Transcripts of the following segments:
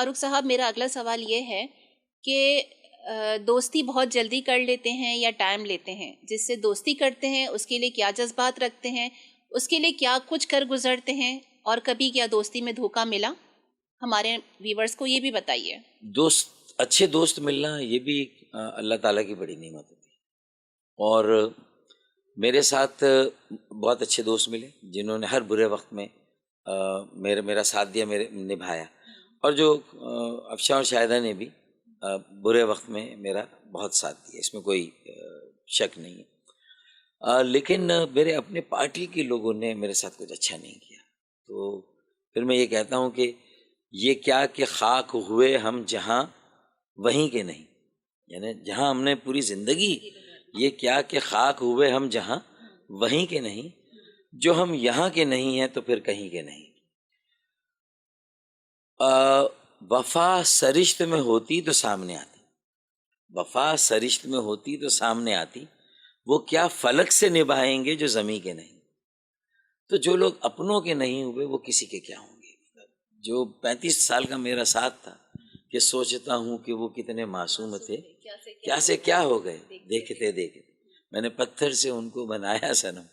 فاروق صاحب میرا اگلا سوال یہ ہے کہ دوستی بہت جلدی کر لیتے ہیں یا ٹائم لیتے ہیں؟ جس سے دوستی کرتے ہیں اس کے لیے کیا جذبات رکھتے ہیں، اس کے لیے کیا کچھ کر گزرتے ہیں، اور کبھی کیا دوستی میں دھوکہ ملا؟ ہمارے ویورز کو یہ بھی بتائیے۔ اچھے دوست ملنا یہ بھی اللہ تعالیٰ کی بڑی نعمت ہوتی ہے، اور میرے ساتھ بہت اچھے دوست ملے جنہوں نے ہر برے وقت میں میرا ساتھ دیا، میرے نبھایا، اور جو افشاں اور شاہدہ نے بھی برے وقت میں میرا بہت ساتھ دیا، اس میں کوئی شک نہیں ہے۔ لیکن میرے اپنے پارٹی کے لوگوں نے میرے ساتھ کچھ اچھا نہیں کیا، تو پھر میں یہ کہتا ہوں کہ یہ کیا کہ خاک ہوئے ہم جہاں وہیں کے نہیں، یعنی جہاں ہم نے پوری زندگی، یہ کیا کہ خاک ہوئے ہم جہاں وہیں کے نہیں، جو ہم یہاں کے نہیں ہیں تو پھر کہیں کے نہیں۔ وفا سرشت میں ہوتی تو سامنے آتی، وفا سرشت میں ہوتی تو سامنے آتی، وہ کیا فلک سے نبھائیں گے جو زمیں کے نہیں۔ تو جو لوگ اپنوں کے نہیں ہوئے وہ کسی کے کیا ہوں گے؟ جو 35 سال کا میرا ساتھ تھا کہ سوچتا ہوں کہ وہ کتنے معصوم تھے، کیا سے کیا ہو گئے دیکھتے دیکھتے، میں نے پتھر سے ان کو بنایا صنم،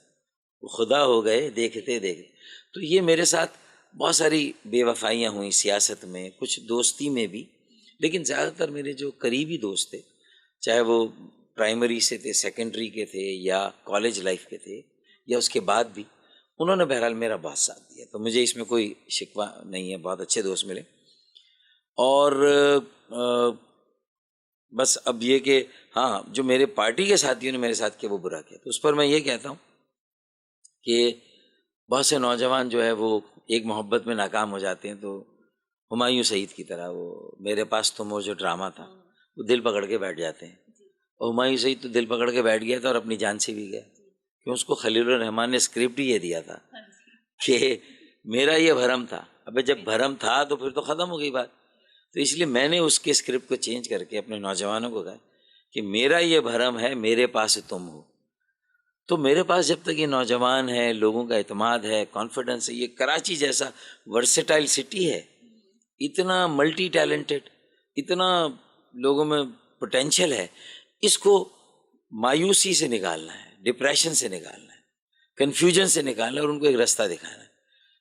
وہ خدا ہو گئے دیکھتے دیکھتے۔ تو یہ میرے ساتھ بہت ساری بے وفائیاں ہوئیں، سیاست میں، کچھ دوستی میں بھی، لیکن زیادہ تر میرے جو قریبی دوست تھے، چاہے وہ پرائمری سے تھے، سیکنڈری کے تھے، یا کالج لائف کے تھے، یا اس کے بعد بھی، انہوں نے بہرحال میرا بہت ساتھ دیا، تو مجھے اس میں کوئی شکوہ نہیں ہے، بہت اچھے دوست ملے۔ اور بس اب یہ کہ ہاں، جو میرے پارٹی کے ساتھیوں نے میرے ساتھ کیا وہ برا کیا، تو اس پر میں یہ کہتا ہوں کہ بہت سے نوجوان جو ہے وہ ایک محبت میں ناکام ہو جاتے ہیں، تو ہمایوں سعید کی طرح وہ میرے پاس تم وہ جو ڈرامہ تھا وہ دل پکڑ کے بیٹھ جاتے ہیں، اور ہمایوں سعید تو دل پکڑ کے بیٹھ گیا تھا اور اپنی جان سے بھی گیا، کہ اس کو خلیل الرحمان نے اسکرپٹ ہی یہ دیا تھا کہ میرا یہ بھرم تھا، ابے جب بھرم تھا تو پھر تو ختم ہو گئی بات، تو اس لیے میں نے اس کے اسکرپٹ کو چینج کر کے اپنے نوجوانوں کو کہا کہ میرا یہ بھرم ہے، میرے پاس تم ہو۔ تو میرے پاس جب تک یہ نوجوان ہے، لوگوں کا اعتماد ہے، کانفیڈنس ہے، یہ کراچی جیسا ورسٹائل سٹی ہے، اتنا ملٹی ٹیلنٹڈ، اتنا لوگوں میں پوٹینشیل ہے، اس کو مایوسی سے نکالنا ہے، ڈپریشن سے نکالنا ہے، کنفیوژن سے نکالنا ہے، اور ان کو ایک راستہ دکھانا ہے۔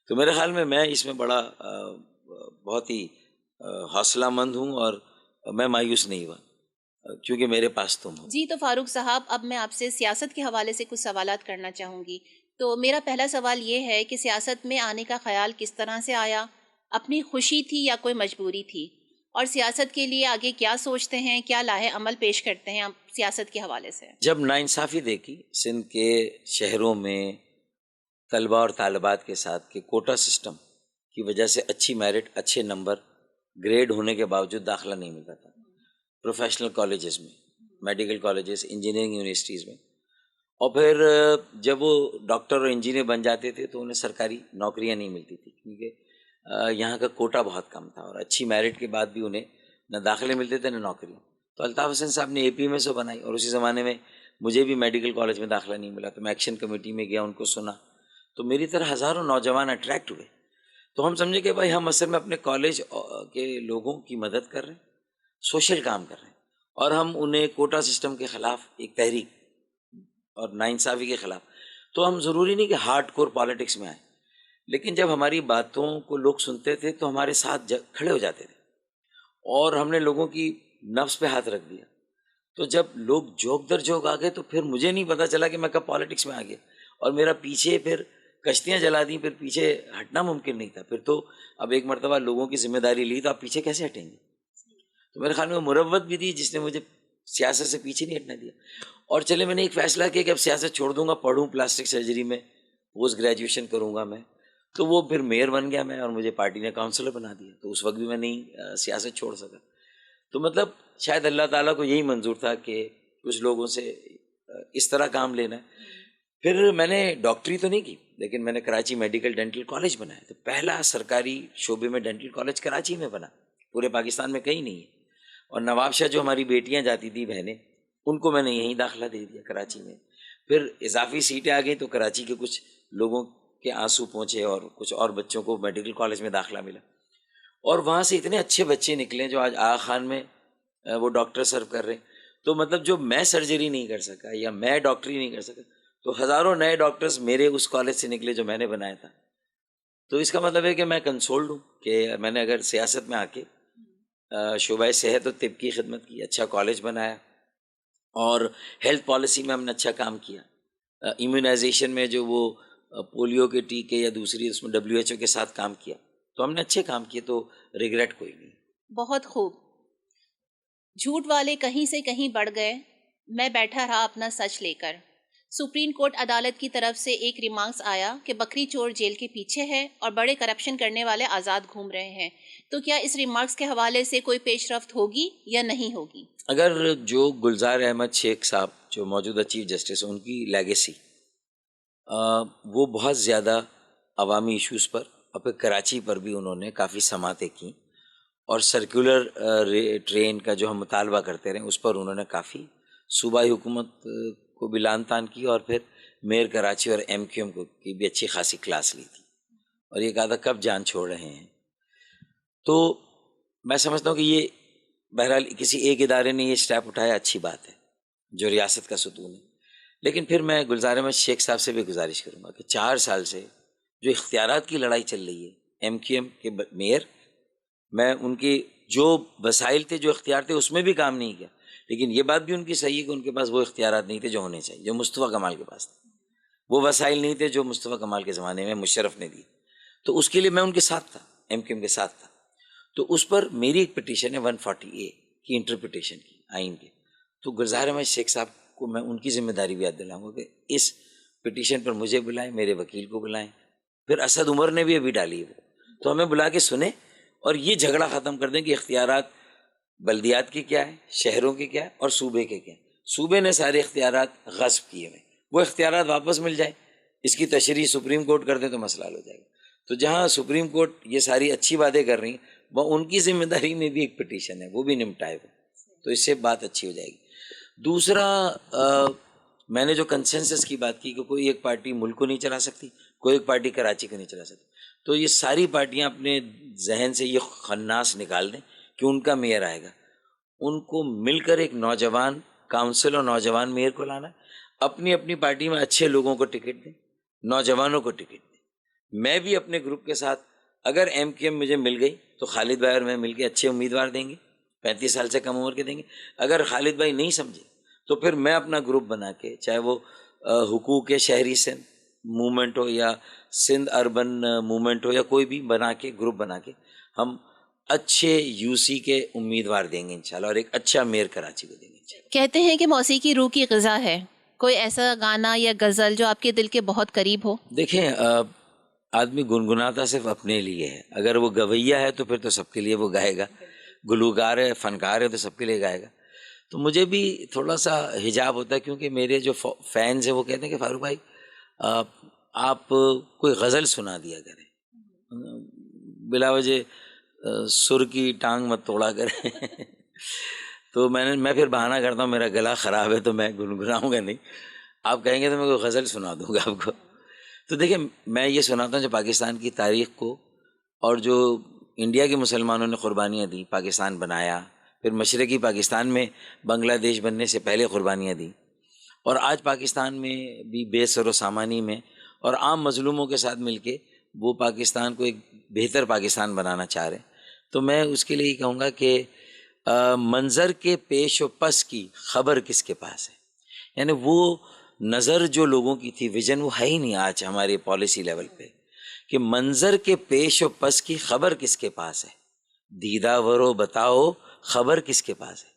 تو میرے خیال میں اس میں بڑا بہت ہی حوصلہ مند ہوں، اور میں مایوس نہیں ہوا کیونکہ میرے پاس تم ہو۔ جی، تو فاروق صاحب اب میں آپ سے سیاست کے حوالے سے کچھ سوالات کرنا چاہوں گی۔ تو میرا پہلا سوال یہ ہے کہ سیاست میں آنے کا خیال کس طرح سے آیا؟ اپنی خوشی تھی یا کوئی مجبوری تھی؟ اور سیاست کے لیے آگے کیا سوچتے ہیں، کیا لاہے عمل پیش کرتے ہیں آپ سیاست کے حوالے سے؟ جب ناانصافی دیکھی سندھ کے شہروں میں طلباء اور طالبات کے ساتھ کہ کوٹا سسٹم کی وجہ سے اچھی میرٹ، اچھے نمبر، گریڈ ہونے کے باوجود داخلہ نہیں ملتا تھا پروفیشنل کالجز میں، میڈیکل کالجز، انجینئرنگ یونیورسٹیز میں، اور پھر جب وہ ڈاکٹر اور انجینئر بن جاتے تھے تو انہیں سرکاری نوکریاں نہیں ملتی تھی، کیونکہ یہاں کا کوٹا بہت کم تھا، اور اچھی میرٹ کے بعد بھی انہیں نہ داخلے ملتے تھے نہ نوکریاں۔ تو الطاف حسین صاحب نے اے پی میں سے بنائی، اور اسی زمانے میں مجھے بھی میڈیکل کالج میں داخلہ نہیں ملا، تو میں ایکشن کمیٹی میں گیا، ان کو سنا، تو میری طرح ہزاروں نوجوان اٹریکٹ ہوئے۔ تو ہم سمجھے کہ بھائی ہم اصل میں اپنے کالج کے لوگوں کی مدد کر رہے ہیں، سوشل کام کر رہے ہیں، اور ہم انہیں کوٹا سسٹم کے خلاف ایک تحریک اور ناانصافی کے خلاف، تو ہم ضروری نہیں کہ ہارڈ کور پالیٹکس میں آئیں، لیکن جب ہماری باتوں کو لوگ سنتے تھے تو ہمارے ساتھ کھڑے ہو جاتے تھے، اور ہم نے لوگوں کی نفس پہ ہاتھ رکھ دیا۔ تو جب لوگ جوک در جوک آ گئے تو پھر مجھے نہیں پتا چلا کہ میں کب پالیٹکس میں آ گیا، اور میرا پیچھے پھر کشتیاں جلا دیں، پھر پیچھے ہٹنا ممکن نہیں تھا، پھر تو اب ایک مرتبہ لوگوں کی ذمہ داری لی تو آپ پیچھے کیسے ہٹیں گے؟ تو میرے خیال میں مروت بھی تھی جس نے مجھے سیاست سے پیچھے نہیں ہٹنے دیا، اور چلے میں نے ایک فیصلہ کیا کہ اب سیاست چھوڑ دوں گا، پڑھوں پلاسٹک سرجری میں، پوسٹ گریجویشن کروں گا میں، تو وہ پھر میئر بن گیا میں، اور مجھے پارٹی نے کاؤنسلر بنا دیا، تو اس وقت بھی میں نہیں سیاست چھوڑ سکا۔ تو مطلب شاید اللہ تعالیٰ کو یہی منظور تھا کہ کچھ لوگوں سے اس طرح کام لینا ہے۔ پھر میں نے ڈاکٹری تو نہیں کی، لیکن میں نے کراچی میڈیکل ڈینٹل کالج بنایا، تو پہلا سرکاری شعبے میں ڈینٹل کالج کراچی میں بنا، پورے پاکستان میں کہیں نہیں ہے، اور نواب شاہ جو ہماری بیٹیاں جاتی تھیں بہنیں، ان کو میں نے یہیں داخلہ دے دیا کراچی میں۔ پھر اضافی سیٹیں آ گئیں تو کراچی کے کچھ لوگوں کے آنسو پہنچے، اور کچھ اور بچوں کو میڈیکل کالج میں داخلہ ملا، اور وہاں سے اتنے اچھے بچے نکلے جو آج آغا خان میں وہ ڈاکٹر سرو کر رہے ہیں. تو مطلب جو میں سرجری نہیں کر سکا یا میں ڈاکٹری نہیں کر سکا, تو ہزاروں نئے ڈاکٹرز میرے اس کالج سے نکلے جو میں نے بنایا تھا. تو اس کا مطلب ہے کہ میں کنسولڈ ہوں کہ میں نے اگر سیاست میں آ کے شعبۂ صحت و طب کی خدمت کی, اچھا کالج بنایا, اور ہیلتھ پالیسی میں ہم نے اچھا کام کیا. ایمیونائزیشن میں جو وہ پولیو کے ٹیکے یا دوسری اس میں WHO کے ساتھ کام کیا, تو ہم نے اچھے کام کیے, تو ریگریٹ کوئی نہیں. بہت خوب. جھوٹ والے کہیں سے کہیں بڑھ گئے. میں بیٹھا رہا اپنا سچ لے کر. سپریم کورٹ عدالت کی طرف سے ایک ریمارکس آیا کہ بکری چور جیل کے پیچھے ہے اور بڑے کرپشن کرنے والے آزاد گھوم رہے ہیں. تو کیا اس ریمارکس کے حوالے سے کوئی پیش رفت ہوگی یا نہیں ہوگی؟ اگر جو گلزار احمد شیخ صاحب جو موجودہ چیف جسٹس ہیں, ان کی لیگیسی وہ بہت زیادہ عوامی ایشوز پر, اور پھر کراچی پر بھی انہوں نے کافی سماعتیں کی, اور سرکولر ٹرین کا جو ہم مطالبہ کرتے رہے اس پر انہوں نے کافی صوبائی حکومت کو بھی لان تان کی, اور پھر میئر کراچی اور MQM کو کی بھی اچھی خاصی کلاس لی تھی, اور یہ کہا تھا کب جان چھوڑ رہے ہیں. تو میں سمجھتا ہوں کہ یہ بہرحال کسی ایک ادارے نے یہ اسٹیپ اٹھایا, اچھی بات ہے, جو ریاست کا ستون ہے. لیکن پھر میں گلزار احمد شیخ صاحب سے بھی گزارش کروں گا کہ 4 سال سے جو اختیارات کی لڑائی چل رہی ہے, MQM کے میئر, میں ان کی جو وسائل تھے, جو اختیار تھے, اس میں بھی کام نہیں کیا. لیکن یہ بات بھی ان کی صحیح ہے کہ ان کے پاس وہ اختیارات نہیں تھے جو ہونے چاہیے, جو مصطفیٰ کمال کے پاس تھے. وہ وسائل نہیں تھے جو مصطفیٰ کمال کے زمانے میں مشرف نے دی. تو اس کے لیے میں ان کے ساتھ تھا, MQM کے ساتھ تھا. تو اس پر میری ایک پٹیشن ہے 140A کی انٹرپریٹیشن کی آئین کے. تو گلزار احمد شیخ صاحب کو میں ان کی ذمہ داری بھی یاد دلاؤں گا کہ اس پٹیشن پر مجھے بلائیں, میرے وکیل کو بلائیں. پھر اسد عمر نے بھی ابھی ڈالی ہے, تو ہمیں بلا کے سنیں اور یہ جھگڑا ختم کر دیں کہ اختیارات بلدیات کی کیا ہے, شہروں کی کیا ہے, اور صوبے کے کیا ہے. صوبے نے سارے اختیارات غصب کیے ہوئے, وہ اختیارات واپس مل جائے, اس کی تشریح سپریم کورٹ کر دیں تو مسئلہ حل ہو جائے گا. تو جہاں سپریم کورٹ یہ ساری اچھی باتیں کر رہی ہیں, وہ ان کی ذمہ داری میں بھی ایک پٹیشن ہے, وہ بھی نمٹائے ہوئے, تو اس سے بات اچھی ہو جائے گی. دوسرا میں نے جو کنسنسس کی بات کی کہ کوئی ایک پارٹی ملک کو نہیں چلا سکتی, کوئی ایک پارٹی کراچی کو نہیں چلا سکتی, تو یہ ساری پارٹیاں اپنے ذہن سے یہ خناس نکال دیں کہ ان کا میئر آئے گا. ان کو مل کر ایک نوجوان کاؤنسل اور نوجوان میئر کو لانا, اپنی اپنی پارٹی میں اچھے لوگوں کو ٹکٹ دیں, نوجوانوں کو ٹکٹ دیں. میں بھی اپنے گروپ کے ساتھ, اگر MQM مجھے مل گئی تو خالد بھائی اور میں مل کے اچھے امیدوار دیں گے, 35 سال سے کم عمر کے دیں گے. اگر خالد بھائی نہیں سمجھے تو پھر میں اپنا گروپ بنا کے, چاہے وہ حقوق شہری سندھ موومنٹ ہو یا سندھ اربن موومنٹ ہو, یا کوئی بھی بنا کے گروپ بنا کے ہم اچھے UC کے امیدوار دیں گے انشاءاللہ, اور ایک اچھا میئر کراچی کو دیں گے انشاءاللہ. کہتے ہیں کہ موسیقی روح کی غذا ہے. کوئی ایسا گانا یا غزل جو آپ کے دل کے بہت قریب ہو؟ دیکھیں, آدمی گنگناتا صرف اپنے لیے ہے. اگر وہ گویہ ہے تو پھر تو سب کے لیے وہ گائے گا, گلوکار ہے, فنکار ہے, تو سب کے لیے گائے گا. تو مجھے بھی تھوڑا سا حجاب ہوتا ہے, کیونکہ میرے جو فینز ہیں وہ کہتے ہیں کہ فاروق بھائی آپ کوئی غزل سنا دیا کریں, بلا وجہ سر کی ٹانگ مت توڑا کریں. تو میں پھر بہانہ کرتا ہوں میرا گلا خراب ہے تو میں گنگناؤں گا نہیں, آپ کہیں گے تو میں کوئی غزل سنا دوں گا آپ کو. تو دیکھیں, میں یہ سناتا ہوں جو پاکستان کی تاریخ کو, اور جو انڈیا کے مسلمانوں نے قربانیاں دی, پاکستان بنایا, پھر مشرقی پاکستان میں بنگلہ دیش بننے سے پہلے قربانیاں دی, اور آج پاکستان میں بھی بے سر و سامانی میں اور عام مظلوموں کے ساتھ مل کے وہ پاکستان کو ایک بہتر پاکستان بنانا چاہ رہے ہیں. تو میں اس کے لیے یہ کہوں گا کہ منظر کے پیش و پس کی خبر کس کے پاس ہے. یعنی وہ نظر جو لوگوں کی تھی, ویژن, وہ ہے ہی نہیں آج ہمارے پالیسی لیول پہ, کہ منظر کے پیش و پس کی خبر کس کے پاس ہے, دیدہ ورو بتاؤ خبر کس کے پاس ہے.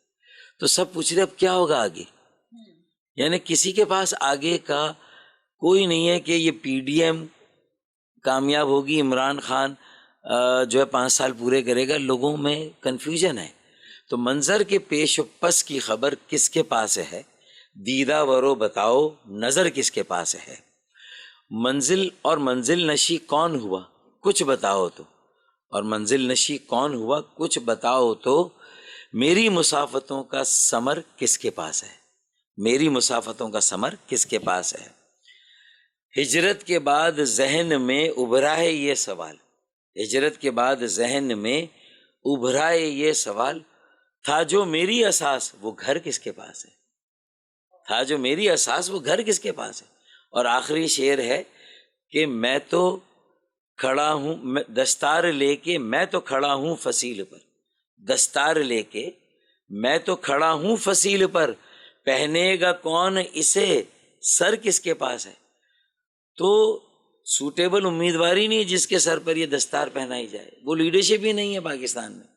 تو سب پوچھ رہے اب کیا ہوگا آگے, یعنی کسی کے پاس آگے کا کوئی نہیں ہے کہ یہ PDM کامیاب ہوگی, عمران خان جو ہے 5 سال پورے کرے گا. لوگوں میں کنفیوژن ہے. تو منظر کے پیش و پس کی خبر کس کے پاس ہے, دیدہ ورو بتاؤ نظر کس کے پاس ہے. منزل اور منزل نشی کون ہوا کچھ بتاؤ تو, اور منزل نشی کون ہوا کچھ بتاؤ تو, میری مسافتوں کا ثمر کس کے پاس ہے, میری مسافتوں کا ثمر کس کے پاس ہے. ہجرت کے بعد ذہن میں ابھرا ہے یہ سوال, ہجرت کے بعد ذہن میں ابھرا یہ سوال، تھا جو میری اساس وہ گھر کس کے پاس ہے، تھا جو میری اساس وہ گھر کس کے پاس ہے. اور آخری شعر ہے کہ میں تو کھڑا ہوں دستار لے کے، میں تو کھڑا ہوں فصیل پر، دستار لے کے میں تو کھڑا ہوں فصیل پر، پہنے گا کون اسے، سر کس کے پاس ہے. تو سوٹیبل امیدواری نہیں جس کے سر پر یہ دستار پہنائی جائے، وہ لیڈرشپ ہی نہیں ہے پاکستان میں.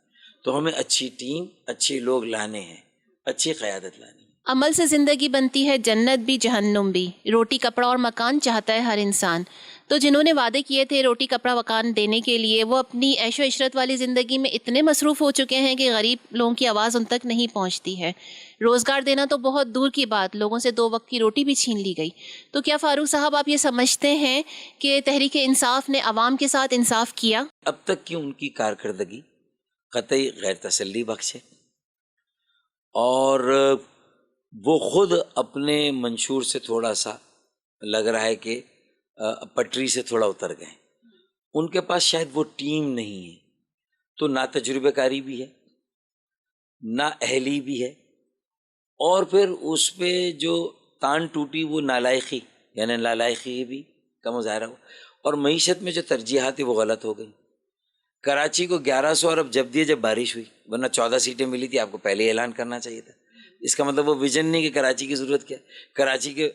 تو ہمیں اچھی ٹیم، اچھے لوگ لانے ہیں، اچھی قیادت لانی ہے. عمل سے زندگی بنتی ہے جنت بھی جہنم بھی، روٹی کپڑا اور مکان چاہتا ہے ہر انسان. تو جنہوں نے وعدے کیے تھے روٹی کپڑا مکان دینے کے لیے، وہ اپنی عیش و عشرت والی زندگی میں اتنے مصروف ہو چکے ہیں کہ غریب لوگوں کی آواز ان تک نہیں پہنچتی ہے. روزگار دینا تو بہت دور کی بات، لوگوں سے 2 وقت کی روٹی بھی چھین لی گئی. تو کیا فاروق صاحب آپ یہ سمجھتے ہیں کہ تحریک انصاف نے عوام کے ساتھ انصاف کیا؟ اب تک کی ان کی کارکردگی قطعی غیر تسلی بخش ہے، اور وہ خود اپنے منشور سے تھوڑا سا لگ رہا ہے کہ پٹری سے تھوڑا اتر گئے. ان کے پاس شاید وہ ٹیم نہیں ہے، تو نہ تجربہ کاری بھی ہے، نہ اہلی بھی ہے، اور پھر اس پہ جو تان ٹوٹی وہ نالائقی، یعنی نالائقی بھی کا مظاہرہ ہو، اور معیشت میں جو ترجیحات وہ غلط ہو گئی. کراچی کو 1100 ارب جب دیے جب بارش ہوئی، ورنہ 14 سیٹیں ملی تھی، آپ کو پہلے اعلان کرنا چاہیے تھا. اس کا مطلب وہ ویژن نہیں کہ کراچی کی ضرورت کیا ہے. کراچی کے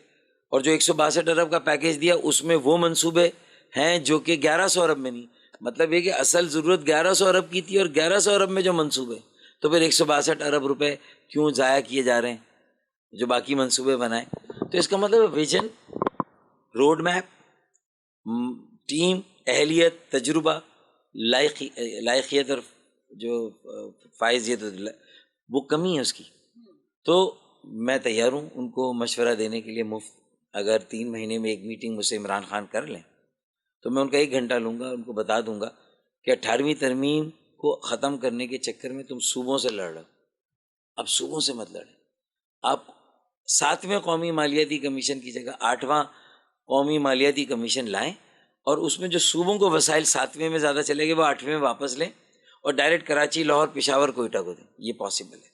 اور جو 162 ارب کا پیکیج دیا اس میں وہ منصوبے ہیں جو کہ 1100 ارب میں نہیں. مطلب یہ کہ اصل ضرورت 1100 ارب کی تھی، اور 1100 ارب میں جو منصوبے، تو پھر 162 ارب روپے کیوں ضائع کیے جا رہے ہیں جو باقی منصوبے بنائے. تو اس کا مطلب ویژن، روڈ میپ، ٹیم، اہلیت، تجربہ، لائقیت اور جو فائزیت وہ کمی ہے اس کی. تو میں تیار ہوں ان کو مشورہ دینے کے لیے مفت. اگر 3 مہینے میں ایک میٹنگ مجھ سے عمران خان کر لیں تو میں ان کا 1 گھنٹہ لوں گا، ان کو بتا دوں گا کہ 18ویں ترمیم کو ختم کرنے کے چکر میں تم صوبوں سے لڑ رہے ہو. اب صوبوں سے مت لڑیں، آپ 7ویں قومی مالیاتی کمیشن کی جگہ 8واں قومی مالیاتی کمیشن لائیں، اور اس میں جو صوبوں کو وسائل 7ویں میں زیادہ چلے گئے وہ 8ویں میں واپس لیں، اور ڈائریکٹ کراچی، لاہور، پشاور، کوئٹہ کو دیں. یہ پاسبل ہے.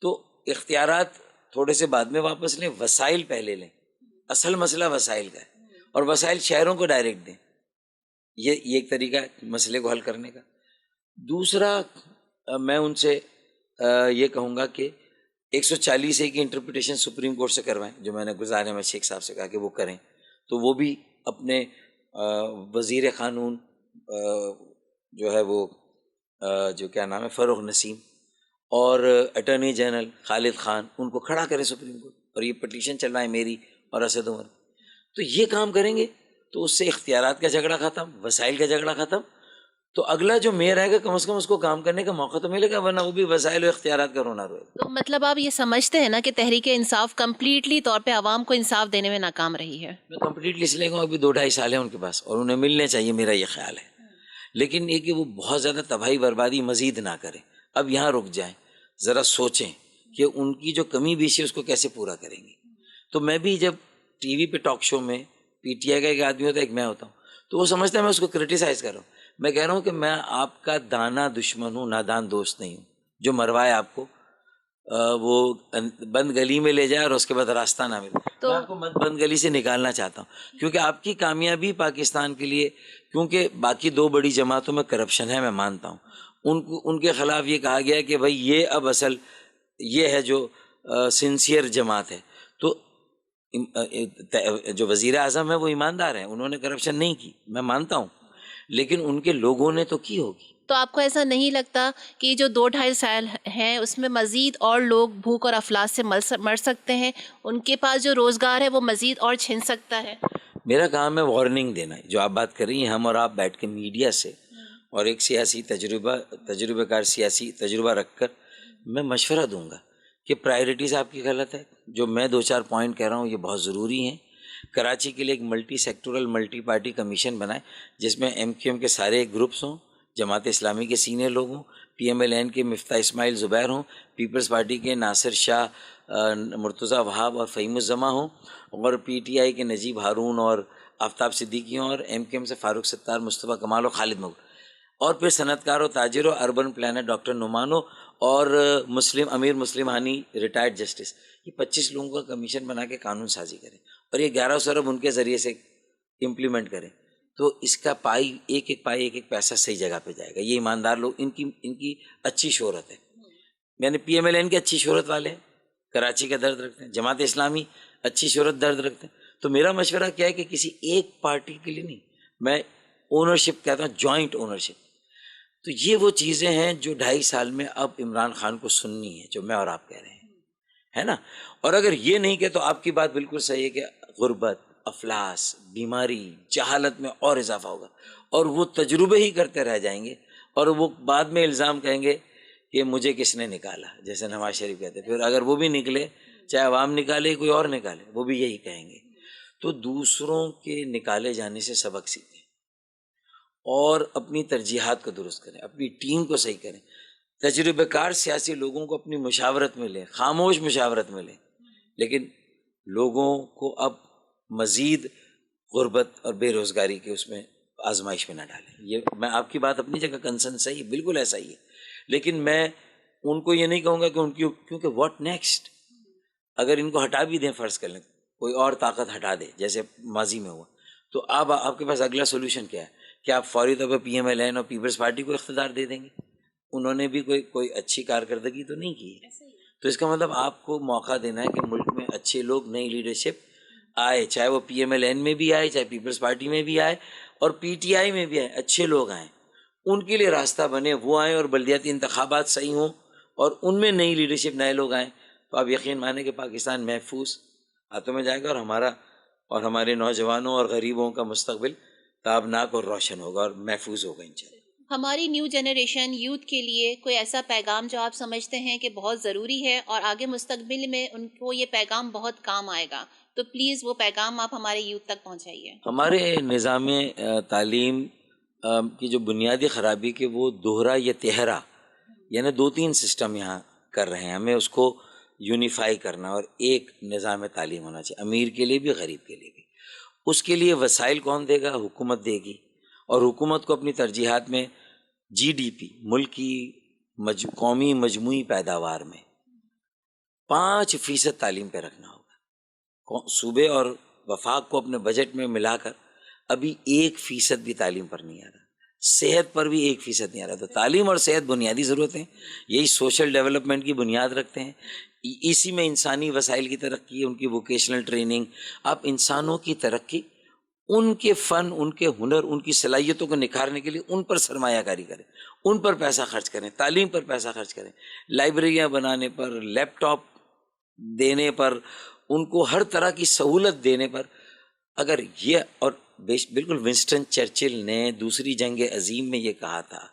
تو اختیارات تھوڑے سے بعد میں واپس لیں، وسائل پہلے لیں. اصل مسئلہ وسائل کا ہے، اور وسائل شہروں کو ڈائریکٹ دیں. یہ ایک طریقہ ہے مسئلے کو حل کرنے کا. دوسرا، میں ان سے یہ کہوں گا کہ 140A کی انٹرپریٹیشن سپریم کورٹ سے کروائیں، جو میں نے گزار احمد شیخ صاحب سے کہا کہ وہ کریں. تو وہ بھی اپنے وزیر قانون جو ہے وہ جو کیا نام ہے فروغ نسیم، اور اٹارنی جنرل خالد خان، ان کو کھڑا کریں سپریم کورٹ. اور یہ پٹیشن چل رہا ہے میری اور اسد عمر. تو یہ کام کریں گے تو اس سے اختیارات کا جھگڑا ختم، وسائل کا جھگڑا ختم. تو اگلا جو میئر آئے گا کم از کم اس کو کام کرنے کا موقع تو ملے گا، ورنہ وہ بھی وسائل و اختیارات کا رونا روئے گا. تو مطلب آپ یہ سمجھتے ہیں نا کہ تحریک انصاف کمپلیٹلی طور پہ عوام کو انصاف دینے میں ناکام رہی ہے؟ میں کمپلیٹلی اس لیے کہوں، ابھی 2-2.5 سال ہیں ان کے پاس، اور انہیں ملنے چاہیے، میرا یہ خیال ہے. لیکن یہ کہ وہ بہت زیادہ تباہی بربادی مزید نہ کریں، اب یہاں رک جائیں، ذرا سوچیں کہ ان کی جو کمی بیشی ہے اس کو کیسے پورا کریں گے. تو میں بھی جب ٹی وی پہ ٹاک شو میں PTI کا ایک آدمی ہوتا ہے، ایک میں ہوتا ہوں، تو وہ سمجھتا ہے میں اس کو کرٹیسائز کر رہا ہوں. میں کہہ رہا ہوں کہ میں آپ کا دانا دشمن ہوں، نادان دوست نہیں ہوں، جو مروائے آپ کو وہ بند گلی میں لے جائے اور اس کے بعد راستہ نہ ملے. تو میں آپ کو بند گلی سے نکالنا چاہتا ہوں، کیونکہ آپ کی کامیابی پاکستان کے لیے، کیونکہ باقی 2 بڑی جماعتوں میں کرپشن ہے، میں مانتا ہوں. ان کے خلاف یہ کہا گیا کہ بھائی یہ اب اصل یہ ہے جو سنسیئر جماعت ہے. تو جو وزیر اعظم ہے وہ ایماندار ہیں، انہوں نے کرپشن نہیں کی، میں مانتا ہوں، لیکن ان کے لوگوں نے تو کی ہوگی. تو آپ کو ایسا نہیں لگتا کہ جو 2-2.5 سال ہیں اس میں مزید اور لوگ بھوک اور افلاس سے مر سکتے ہیں؟ ان کے پاس جو روزگار ہے وہ مزید اور چھن سکتا ہے. میرا کام ہے وارننگ دینا. جو آپ بات کر رہی ہیں، ہم اور آپ بیٹھ کے میڈیا سے اور ایک سیاسی تجربہ کار سیاسی تجربہ رکھ کر میں مشورہ دوں گا کہ پرائرٹیز آپ کی غلط ہے. جو میں 2-4 پوائنٹ کہہ رہا ہوں یہ بہت ضروری ہیں. کراچی کے لیے ایک multi sectoral multi party commission بنائے، جس میں MQM کے سارے گروپس ہوں، جماعت اسلامی کے سینئر لوگ ہوں، PMLN کے مفتاح اسماعیل زبیر ہوں، پیپلز پارٹی کے ناصر شاہ، مرتضیٰ وہاب اور فہیم الزماں ہوں، اور PTI کے نجیب ہارون اور آفتاب صدیقی ہوں، اور MQM سے فاروق ستار، مصطفیٰ کمال اور خالد مغل. اور پھر صنعت کار و تاجر و اربن پلانر ڈاکٹر نعمانو اور مسلم امیر مسلم ہانی ریٹائرڈ جسٹس، یہ 25 لوگوں کا کمیشن بنا کے قانون سازی کریں اور یہ 1100 ارب ان کے ذریعے سے امپلیمنٹ کریں، تو اس کا پائی ایک ایک پیسہ صحیح جگہ پہ جائے گا. یہ ایماندار لوگ، ان کی اچھی شہرت ہے. یعنی پی ایم ایل این کی اچھی شہرت والے ہیں، کراچی کا درد رکھتے ہیں، جماعت اسلامی اچھی شہرت درد رکھتے ہیں. تو میرا مشورہ کیا ہے کہ کسی ایک پارٹی کے لیے نہیں، میں اونرشپ کہتا ہوں، جوائنٹ اونرشپ. تو یہ وہ چیزیں ہیں جو 2.5 سال میں اب عمران خان کو سننی ہے، جو میں اور آپ کہہ رہے ہیں، ہے نا. اور اگر یہ نہیں کہ تو آپ کی بات بالکل صحیح ہے کہ غربت، افلاس، بیماری، جہالت میں اور اضافہ ہوگا، اور وہ تجربے ہی کرتے رہ جائیں گے، اور وہ بعد میں الزام کہیں گے کہ مجھے کس نے نکالا، جیسے نواز شریف کہتے ہیں. پھر اگر وہ بھی نکلے، چاہے عوام نکالے کوئی اور نکالے، وہ بھی یہی کہیں گے. تو دوسروں کے نکالے جانے سے سبق سیکھیں اور اپنی ترجیحات کو درست کریں، اپنی ٹیم کو صحیح کریں. تجربہ کار سیاسی لوگوں کو اپنی مشاورت میں لیں، خاموش مشاورت میں لیں، لیکن لوگوں کو اب مزید غربت اور بے روزگاری کے اس میں آزمائش میں نہ ڈالیں. یہ میں آپ کی بات اپنی جگہ کنسرن صحیح ہے، بالکل ایسا ہی ہے، لیکن میں ان کو یہ نہیں کہوں گا کہ ان کی، کیونکہ واٹ نیکسٹ، اگر ان کو ہٹا بھی دیں، فرض کر لیں کوئی اور طاقت ہٹا دے جیسے ماضی میں ہوا، تو اب آپ کے پاس اگلا سولوشن کیا ہے؟ کہ آپ فوری طور پہ پی ایم ایل این اور پیپلز پارٹی کو اقتدار دے دیں گے؟ انہوں نے بھی کوئی اچھی کارکردگی تو نہیں کی ہے. تو اس کا مطلب آپ کو موقع دینا ہے کہ ملک میں اچھے لوگ، نئی لیڈرشپ آئے، چاہے وہ پی ایم ایل این میں بھی آئے، چاہے پیپلز پارٹی میں بھی آئے، اور پی ٹی آئی میں بھی آئے، اچھے لوگ آئیں، ان کے لیے راستہ بنے، وہ آئیں اور بلدیاتی انتخابات صحیح ہوں اور ان میں نئی لیڈرشپ، نئے لوگ آئیں، تو آپ یقین مانیں کہ پاکستان محفوظ ہاتھوں میں جائے گا، اور ہمارا اور ہمارے نوجوانوں اور غریبوں کا مستقبل تابناک اور روشن ہوگا اور محفوظ ہوگا انشاءاللہ. ہماری نیو جنریشن یوتھ کے لیے کوئی ایسا پیغام جو آپ سمجھتے ہیں کہ بہت ضروری ہے اور آگے مستقبل میں ان کو یہ پیغام بہت کام آئے گا، تو پلیز وہ پیغام آپ ہمارے یوتھ تک پہنچائیے. ہمارے نظام تعلیم کی جو بنیادی خرابی کہ وہ دوہرا یا تہرا، یعنی 2-3 سسٹم یہاں کر رہے ہیں. ہمیں اس کو یونیفائی کرنا اور ایک نظام تعلیم ہونا چاہیے، امیر کے لیے بھی غریب کے لیے بھی. اس کے لیے وسائل کون دے گا؟ حکومت دے گی، اور حکومت کو اپنی ترجیحات میں جی ڈی پی، ملک کی قومی مجموعی پیداوار میں 5% تعلیم پہ رکھنا ہوگا. صوبے اور وفاق کو اپنے بجٹ میں ملا کر ابھی 1% بھی تعلیم پر نہیں آ رہا، صحت پر بھی 1% نہیں آ رہا. تو تعلیم اور صحت بنیادی ضرورتیں، یہی سوشل ڈیولپمنٹ کی بنیاد رکھتے ہیں. اسی میں انسانی وسائل کی ترقی، ان کی ووکیشنل ٹریننگ. آپ انسانوں کی ترقی، ان کے فن، ان کے ہنر، ان کی صلاحیتوں کو نکھارنے کے لیے ان پر سرمایہ کاری کریں، ان پر پیسہ خرچ کریں، تعلیم پر پیسہ خرچ کریں، لائبریریاں بنانے پر، لیپ ٹاپ دینے پر، ان کو ہر طرح کی سہولت دینے پر. اگر یہ، اور بالکل ونسٹن چرچل نے دوسری جنگ عظیم میں یہ کہا تھا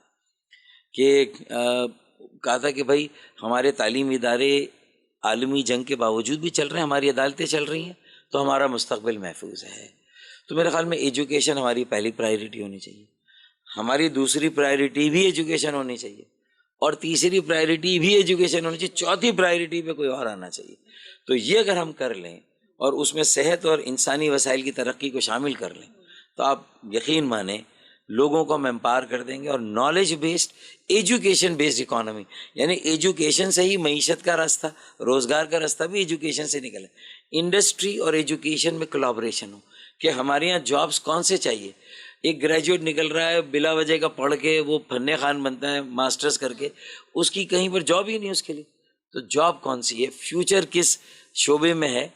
کہ بھائی ہمارے تعلیمی ادارے عالمی جنگ کے باوجود بھی چل رہے ہیں، ہماری عدالتیں چل رہی ہیں، تو ہمارا مستقبل محفوظ ہے. تو میرے خیال میں ایجوکیشن ہماری پہلی پرائیورٹی ہونی چاہیے، ہماری دوسری پرائیورٹی بھی ایجوکیشن ہونی چاہیے، اور تیسری پرائیورٹی بھی ایجوکیشن ہونی چاہیے، چوتھی پرائیورٹی پہ کوئی اور آنا چاہیے. تو یہ اگر ہم کر لیں اور اس میں صحت اور انسانی وسائل کی ترقی کو شامل کر لیں، تو آپ یقین مانیں لوگوں کو ہم امپاور کر دیں گے. اور knowledge based, education based economy, یعنی ایجوکیشن سے ہی معیشت کا راستہ، روزگار کا راستہ بھی ایجوکیشن سے نکلے. انڈسٹری اور ایجوکیشن میں کولابریشن ہو کہ ہمارے یہاں جابس کون سے چاہیے. ایک گریجویٹ نکل رہا ہے بلا وجہ کا پڑھ کے، وہ فن خان بنتا ہے ماسٹرز کر کے، اس کی کہیں پر جاب ہی نہیں اس کے لیے. تو جاب کون سی ہے، فیوچر کس شعبے میں ہے،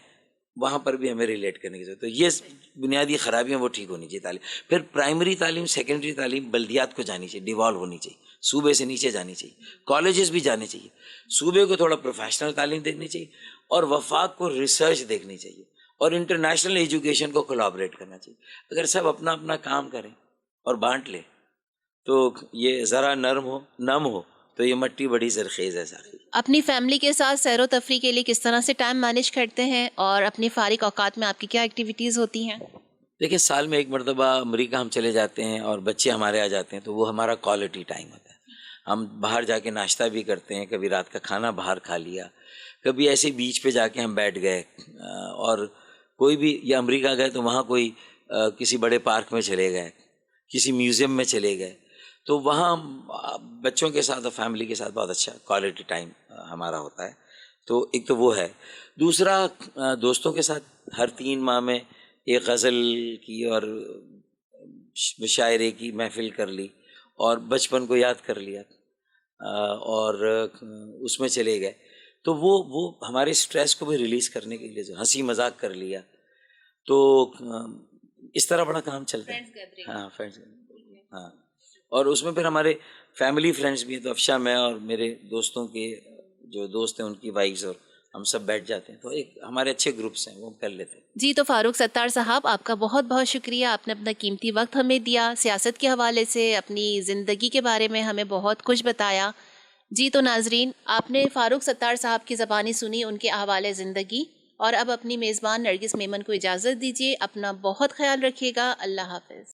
وہاں پر بھی ہمیں ریلیٹ کرنے کی ضرورت ہے. تو یہ بنیادی خرابیاں وہ ٹھیک ہونی چاہیے. تعلیم، پھر پرائمری تعلیم، سیکنڈری تعلیم بلدیات کو جانی چاہیے، ڈیوالو ہونی چاہیے، صوبے سے نیچے جانی چاہیے، کالجز بھی جانے چاہیے، صوبے کو تھوڑا پروفیشنل تعلیم دیکھنی چاہیے، اور وفاق کو ریسرچ دیکھنی چاہیے، اور انٹرنیشنل ایجوکیشن کو کولیبریٹ کرنا چاہیے. اگر سب اپنا اپنا کام کریں اور بانٹ لیں تو یہ ذرا نم ہو تو یہ مٹی بڑی زرخیز ہے. ساقی، اپنی فیملی کے ساتھ سیر و تفریح کے لیے کس طرح سے ٹائم مینیج کرتے ہیں، اور اپنی فارغ اوقات میں آپ کی کیا ایکٹیویٹیز ہوتی ہیں؟ دیکھیں، سال میں ایک مرتبہ امریکہ ہم چلے جاتے ہیں اور بچے ہمارے آ جاتے ہیں، تو وہ ہمارا کوالٹی ٹائم ہوتا ہے. ہم باہر جا کے ناشتہ بھی کرتے ہیں، کبھی رات کا کھانا باہر کھا لیا، کبھی ایسے بیچ پہ جا کے ہم بیٹھ گئے، اور کوئی بھی، یا امریکہ گئے تو وہاں کوئی کسی بڑے پارک میں چلے گئے، کسی میوزیم میں چلے گئے. تو وہاں بچوں کے ساتھ اور فیملی کے ساتھ بہت اچھا کوالٹی ٹائم ہمارا ہوتا ہے. تو ایک تو وہ ہے. دوسرا دوستوں کے ساتھ ہر 3 ماہ میں ایک غزل کی اور مشاعرے کی محفل کر لی اور بچپن کو یاد کر لیا اور اس میں چلے گئے. تو وہ ہمارے اسٹریس کو بھی ریلیز کرنے کے لیے ہنسی مذاق کر لیا. تو اس طرح بڑا کام چلتا ہے. ہاں فرینڈس. ہاں اور اس میں پھر ہمارے فیملی فرینڈس بھی ہیں. تو افشا میں اور میرے دوستوں کے جو دوست ہیں ان کی وائفز اور ہم سب بیٹھ جاتے ہیں. تو ایک ہمارے اچھے گروپس ہیں وہ کر لیتے ہیں. جی تو فاروق ستار صاحب آپ کا بہت بہت شکریہ. آپ نے اپنا قیمتی وقت ہمیں دیا, سیاست کے حوالے سے اپنی زندگی کے بارے میں ہمیں بہت کچھ بتایا. جی تو ناظرین, آپ نے فاروق ستار صاحب کی زبانی سنی, ان کے احوال زندگی. اور اب اپنی میزبان نرگس میمن کو اجازت دیجیے. اپنا بہت خیال رکھیے گا. اللہ حافظ.